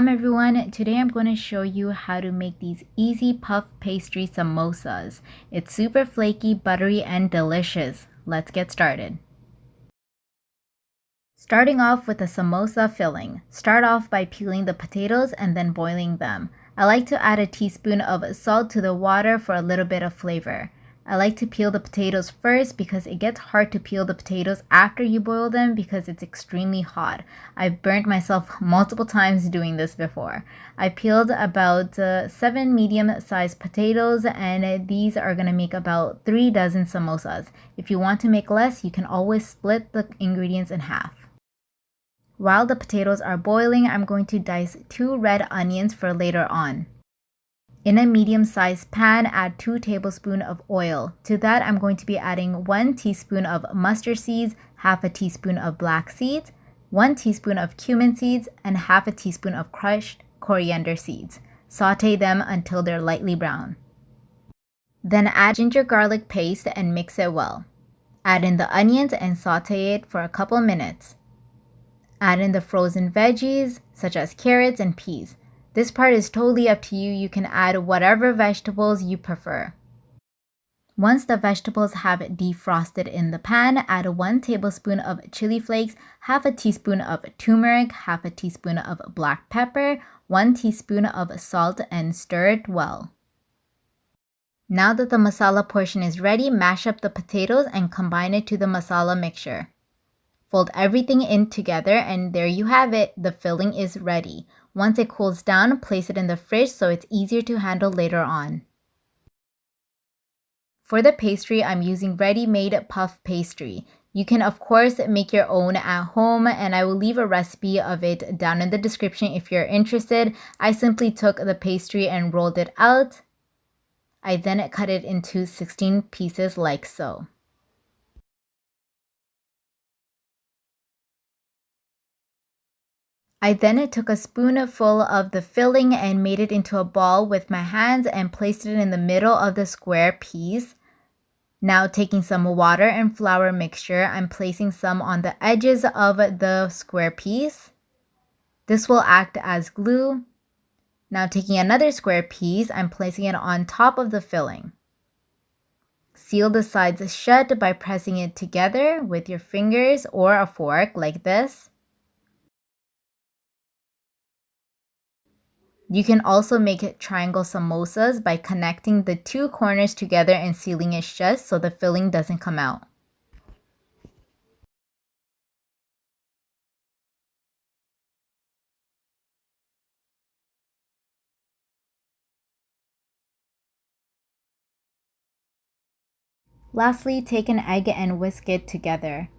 Salam everyone, today I'm going to show you how to make these easy puff pastry samosas. It's super flaky, buttery, and delicious. Let's get started. Starting off with the samosa filling. Start off by peeling the potatoes and then boiling them. I like to add a teaspoon of salt to the water for a little bit of flavor. I like to peel the potatoes first because it gets hard to peel the potatoes after you boil them because it's extremely hot. I've burnt myself multiple times doing this before. I peeled about 7 medium-sized potatoes, and these are going to make about 3 dozen samosas. If you want to make less, you can always split the ingredients in half. While the potatoes are boiling, I'm going to dice 2 red onions for later on. In a medium-sized pan, add 2 tablespoons of oil. To that, I'm going to be adding 1 teaspoon of mustard seeds, half a teaspoon of black seeds, 1 teaspoon of cumin seeds, and half a teaspoon of crushed coriander seeds. Sauté them until they're lightly brown. Then add ginger garlic paste and mix it well. Add in the onions and sauté it for a couple minutes. Add in the frozen veggies, such as carrots and peas. This part is totally up to you. You can add whatever vegetables you prefer. Once the vegetables have defrosted in the pan, add 1 tablespoon of chili flakes, half a teaspoon of turmeric, half a teaspoon of black pepper, 1 teaspoon of salt, and stir it well. Now that the masala portion is ready, mash up the potatoes and combine it to the masala mixture. Fold everything in together, and there you have it. The filling is ready. Once it cools down, place it in the fridge so it's easier to handle later on. For the pastry, I'm using ready-made puff pastry. You can of course make your own at home, and I will leave a recipe of it down in the description if you're interested. I simply took the pastry and rolled it out. I then cut it into 16 pieces like so. I then took a spoonful of the filling and made it into a ball with my hands and placed it in the middle of the square piece. Now taking some water and flour mixture, I'm placing some on the edges of the square piece. This will act as glue. Now taking another square piece, I'm placing it on top of the filling. Seal the sides shut by pressing it together with your fingers or a fork like this. You can also make triangle samosas by connecting the 2 corners together and sealing it shut so the filling doesn't come out. Lastly, take an egg and whisk it together.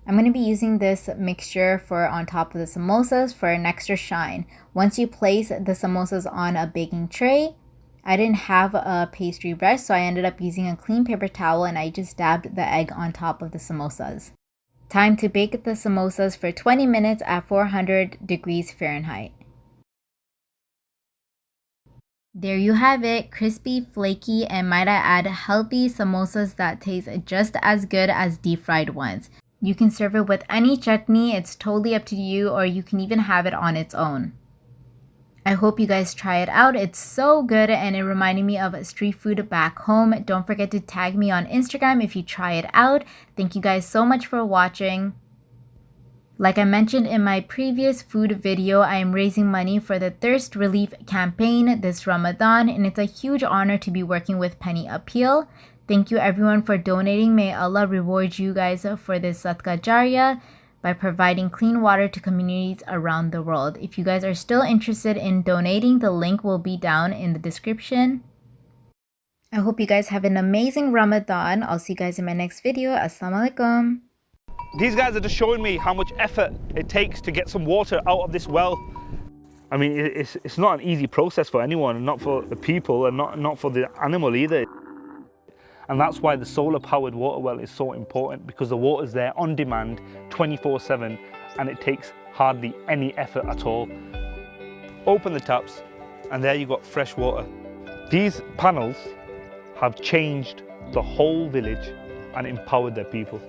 I'm going to be using this mixture for on top of the samosas for an extra shine. Once you place the samosas on a baking tray, I didn't have a pastry brush, so I ended up using a clean paper towel and I just dabbed the egg on top of the samosas. Time to bake the samosas for 20 minutes at 400 degrees Fahrenheit. There you have it, crispy, flaky, and might I add, healthy samosas that taste just as good as deep fried ones. You can serve it with any chutney, it's totally up to you, or you can even have it on its own. I hope you guys try it out. It's so good and it reminded me of street food back home. Don't forget to tag me on Instagram if you try it out. Thank you guys so much for watching. Like I mentioned in my previous food video, I am raising money for the Thirst Relief campaign this Ramadan, and it's a huge honor to be working with Penny Appeal. Thank you everyone for donating. May Allah reward you guys for this Sadaqah Jariyah by providing clean water to communities around the world. If you guys are still interested in donating, the link will be down in the description. I hope you guys have an amazing Ramadan. I'll see you guys in my next video. Assalamu alaikum. These guys are just showing me how much effort it takes to get some water out of this well. I mean, it's not an easy process for anyone, and not for the people, and not for the animal either. And that's why the solar powered water well is so important, because the water's there on demand 24/7 and it takes hardly any effort at all. Open the taps and there you got fresh water. These panels have changed the whole village and empowered their people.